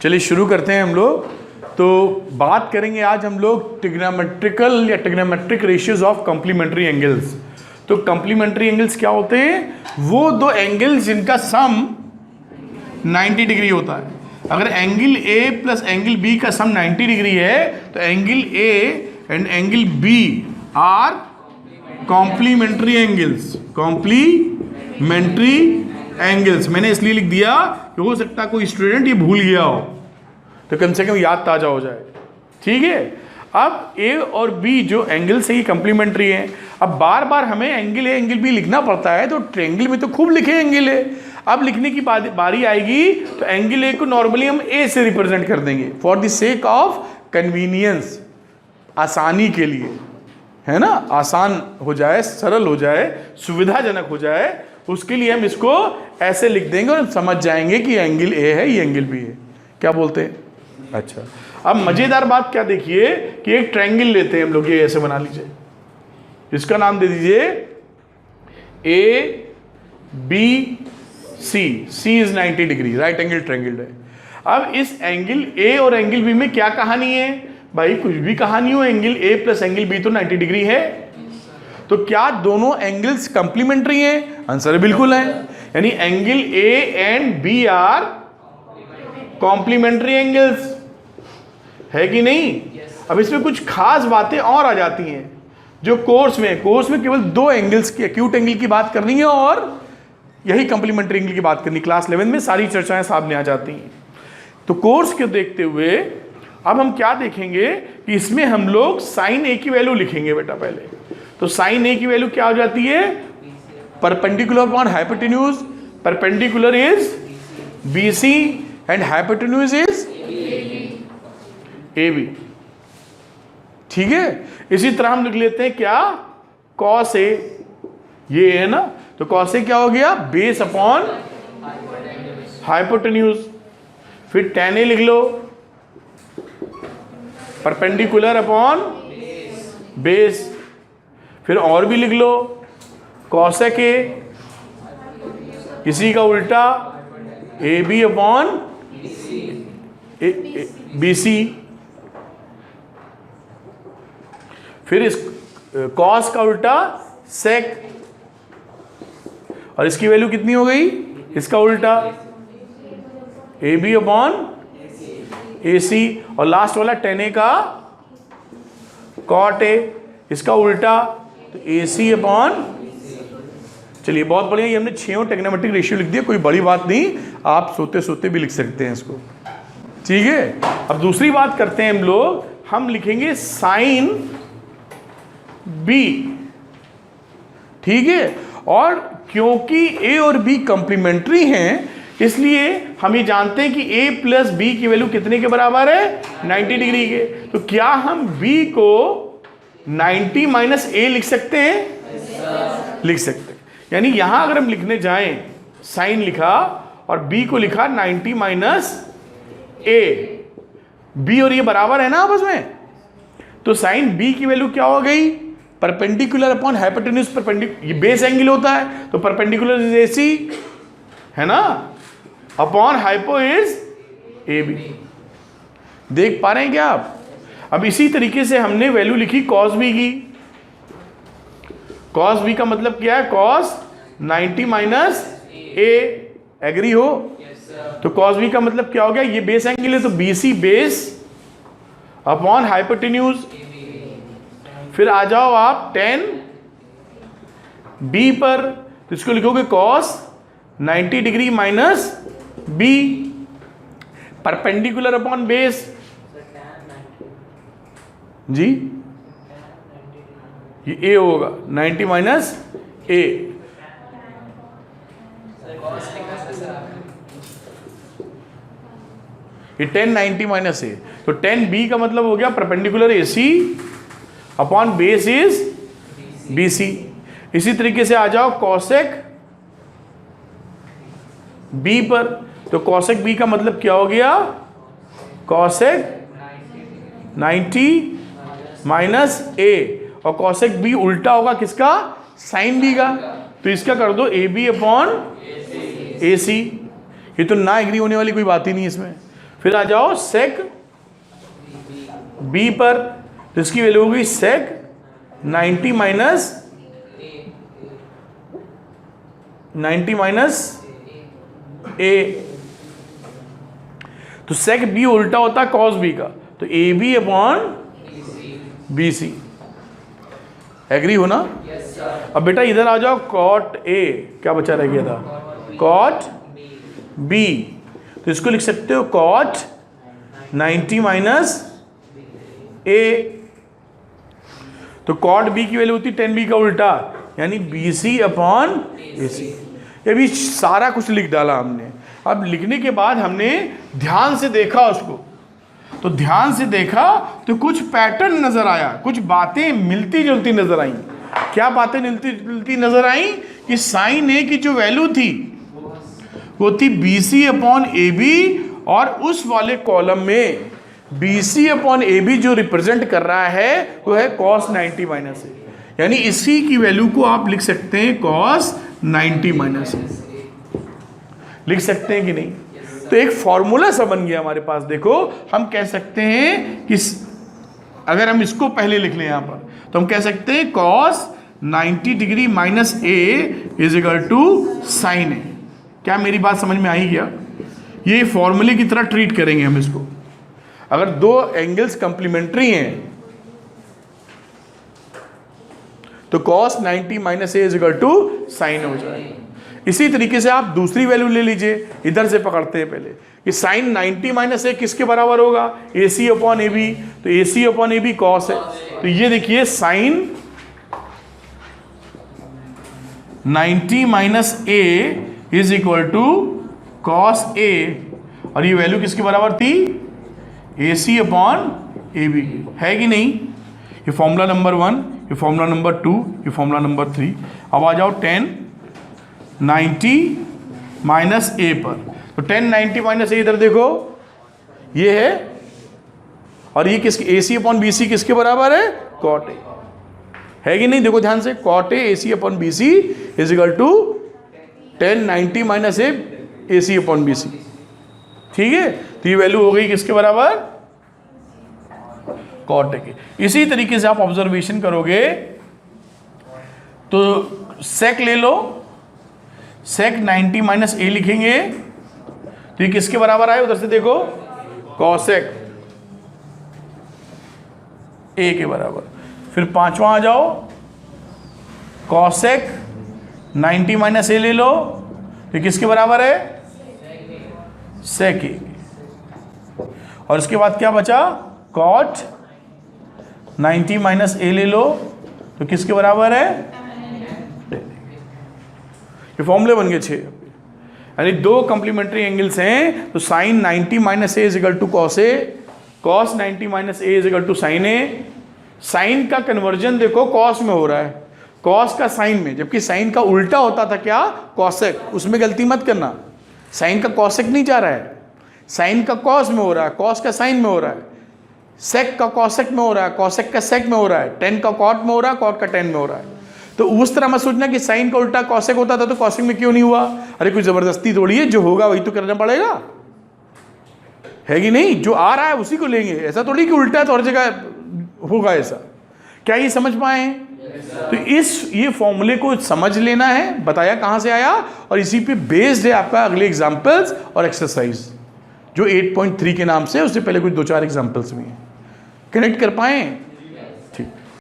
चलिए शुरू करते हैं हम लोग। तो बात करेंगे आज हम लोग ट्रिग्नोमेट्रिकल या trigonometric ratios of complementary angles. तो कॉम्प्लीमेंट्री एंगल्स क्या होते हैं? वो दो एंगल्स जिनका सम 90 डिग्री होता है। अगर angle A plus angle B का सम 90 डिग्री है तो angle A and angle B are complementary angles. Complementary angles मैंने इसलिए लिख दिया कि हो सकता है कोई स्टूडेंट ये भूल गया हो, तो कम से कम याद ताजा हो जाए। ठीक है। अब ए और बी जो एंगल्स है ये कॉम्प्लीमेंट्री हैं। अब बार बार हमें एंगल ए एंगल बी लिखना पड़ता है, तो ट्रायंगल में तो खूब लिखे एंगल ए। अब लिखने की बारी आएगी तो एंगल ए को नॉर्मली हम ए से रिप्रेजेंट कर देंगे for the sake of convenience, आसानी के लिए, है ना, आसान हो जाए, सरल हो जाए, सुविधाजनक हो जाए, उसके लिए हम इसको ऐसे लिख देंगे और समझ जाएंगे कि एंगल ए है, ये एंगल बी है। क्या बोलते हैं? अच्छा, अब मजेदार बात क्या देखिए कि एक ट्रायंगल लेते हैं हम लोग, ये ऐसे बना लीजिए, इसका नाम दे दीजिए A B C. C is 90 degree, right angle triangle है। अब इस एंगल ए और एंगल बी में क्या कहानी है भाई? कुछ भी कहानी हो, angle A plus angle B तो 90 डिग्री है। तो क्या दोनों एंगल्स कंप्लीमेंट्री हैं? आंसर बिल्कुल है। यानी angle A and B are complementary angles, है कि नहीं? अब इसमें कुछ खास बातें और आ जाती हैं जो कोर्स में केवल दो एंगल्स की, एक्यूट एंगल की बात करनी है और यही कॉम्प्लीमेंट्री एंगल की बात करनी। क्लास 11 में सारी चर्चाएं सामने आ जाती हैं। तो कोर्स को देखते हुए अब हम क्या देखेंगे कि इसमें हम लोग साइन ए की वैल्यू लिखेंगे बेटा पहले। तो साइन ए की वैल्यू क्या हो जाती है? Perpendicular upon hypotenuse. Perpendicular is BC and hypotenuse is AB। ठीक है। इसी तरह हम लिख लेते हैं क्या? कॉस ए, ये है ना, तो कॉस ए क्या हो गया? Base upon hypotenuse. फिर tan ए लिख लो, परपेंडिकुलर अपॉन बेस। फिर और भी लिख लो, कॉसेक ए, इसी का उल्टा AB अपॉन BC। फिर इस कॉस का उल्टा सेक, और इसकी वैल्यू कितनी हो गई? इसका उल्टा AB अपॉन AC, और लास्ट वाला tan A का cot A, इसका उल्टा तो AC अपॉन। चलिए बहुत बढ़िया, ये हमने 6 ट्रिग्नोमेट्रिक रेशियो लिख दिया, कोई बड़ी बात नहीं, आप सोते सोते भी लिख सकते हैं इसको। ठीक है। अब दूसरी बात करते हैं हम लोग, हम लिखेंगे साइन बी। ठीक है। और क्योंकि ए और बी कंप्लीमेंट्री हैं, इसलिए हम ये जानते हैं कि ए प्लस बी की वैल्यू कितने के बराबर है? 90 डिग्री के। तो क्या हम बी को 90 माइनस ए लिख सकते हैं? लिख सकते हैं। यानी यहां अगर हम लिखने जाएं, साइन लिखा और बी को लिखा 90 माइनस ए, बी और ये बराबर है ना आपस में, तो साइन बी की वैल्यू क्या हो गई? Perpendicular upon hypotenuse. परपेंडिकुलर ये बेस एंगल होता है, तो परपेंडिकुलर इज AC, है ना, अपॉन हाइपो इज AB। देख पा रहे हैं क्या आप? अब इसी तरीके से हमने वैल्यू लिखी कॉस बी की। कॉस बी का मतलब क्या है? कॉस 90 माइनस ए। एग्री हो? तो कॉस बी का मतलब क्या हो गया? ये बेस एंगल है तो BC बेस अपॉन हाइपोटेन्यूज। फिर आ जाओ आप tan B पर, तो इसको लिखोगे cos 90 degree minus B, perpendicular upon base. जी ये A होगा 90 माइनस A। ये 10 90 माइनस A, तो tan B का मतलब हो गया perpendicular AC upon base is BC। इसी तरीके से आ जाओ कॉसेक B पर, तो कॉसेक B का मतलब क्या हो गया? कॉसेक 90 माइनस A, और कॉसेक B उल्टा होगा किसका? साइन B का, तो इसका कर दो AB अपॉन AC। ये तो ना एग्री होने वाली कोई बात ही नहीं इसमें। फिर आ जाओ सेक बी पर, तो इसकी वैल्यू होगी सेक 90 माइनस ए। तो सेक बी उल्टा होता है कॉस बी का, तो A B upon B C. Agree हो ना? अब बेटा इधर आ जाओ, कॉट ए क्या बचा रह गया था, कॉट बी, तो इसको लिख सकते हो कॉट 90 माइनस ए। तो कॉट बी की वैल्यू होती 10b का उल्टा, यानी बी सी अपॉन ए सी। ये भी सारा कुछ लिख डाला हमने। अब लिखने के बाद हमने ध्यान से देखा उसको, तो ध्यान से देखा तो कुछ पैटर्न नजर आया, कुछ बातें मिलती जुलती नजर आई। क्या बातें मिलती जुलती नजर आई कि साइन ए की जो वैल्यू थी वो थी B C upon A B, और उस वाले कॉलम में B C upon A B जो रिप्रेजेंट कर रहा है वो है कॉस 90 माइनस ए, यानी इसी की वैल्यू को आप लिख सकते हैं कॉस 90 माइनस ए। लिख सकते हैं कि नहीं? तो एक फॉर्मूला सा बन गया हमारे पास। देखो हम कह सकते हैं कि अगर हम इसको पहले लिख लें यहाँ पर, तो हम कह सकते हैं cos 90 degree minus A is equal to sine A. क्या मेरी बात समझ में आई क्या? ये फॉर्मूले की तरह ट्रीट करेंगे हम इसको। अगर दो एंगल्स कंप्लीमेंट्री हैं तो cos 90 minus A is equal to sine हो जाएगा। इसी तरीके से आप दूसरी वैल्यू ले लीजिए, इधर से पकड़ते हैं पहले कि साइन 90 माइनस ए किसके बराबर होगा, ए सी अपॉन ए बी, तो A C upon A B cos है। तो ये देखिए sine 90 minus A is equal to cos A, और ये वैल्यू किसके बराबर थी, ए सी अपॉन ए बी, है कि नहीं? ये फॉर्मूला नंबर 1, ये फॉर्मूला नंबर 2, ये फॉर्मूला नंबर 3। अब आ जाओ 10 90 माइनस ए पर, तो 10 90 माइनस ए इधर देखो ये है, और ये किसके, ए सी अपॉन बी सी किसके बराबर है, कॉट ए, है कि नहीं? देखो ध्यान से, cot A C upon B C is equal to 10 90 minus A C upon B C. ठीक है, तो ये वैल्यू हो गई किसके बराबर, कॉट ए के। इसी तरीके से आप ऑब्जर्वेशन करोगे तो सेक ले लो, सेक 90 माइनस ए लिखेंगे तो ये किसके बराबर आए, उधर से देखो कॉसेक ए के बराबर। फिर पांचवा आ जाओ, कॉसेक 90 माइनस ए ले लो तो ये किसके बराबर है, सेक ए। और इसके बाद क्या बचा, कॉट 90 माइनस ए ले लो तो किसके बराबर है, ये फॉर्मूले बन गए 6। यानी दो कंप्लीमेंट्री एंगल्स हैं तो sine 90 minus A is equal to cos A, cos 90 minus A is equal to sine A. Sine का कन्वर्जन देखो कॉस में हो रहा है, कॉस का साइन में, जबकि साइन का उल्टा होता था क्या, कॉसेक। उसमें गलती मत करना, साइन का कॉसेक नहीं जा रहा है, साइन का कॉस में हो रहा है, कॉस का साइन में हो रहा है, सेक का कॉसेक में हो रहा है, कॉसेक का सेक में हो रहा है, टेन का कॉट में हो रहा है, कॉट का टेन में हो रहा है। तो उस तरह मत सोचना कि साइन का उल्टा कॉसेक होता था तो कॉसेक में क्यों नहीं हुआ। अरे कोई जबरदस्ती थोड़ी है, जो होगा वही तो करना पड़ेगा, है कि नहीं? जो आ रहा है उसी को लेंगे, ऐसा थोड़ी कि उल्टा तो हर जगह होगा ऐसा। क्या ये समझ पाए? तो ये फॉर्मूले को समझ लेना है, बताया कहां से आया, और इसी पे बेस्ड है आपका अगले एग्जाम्पल्स और एक्सरसाइज जो 8.3 के नाम से, उससे पहले कुछ 2-4 एग्जाम्पल्स भी हैं। कनेक्ट कर पाए?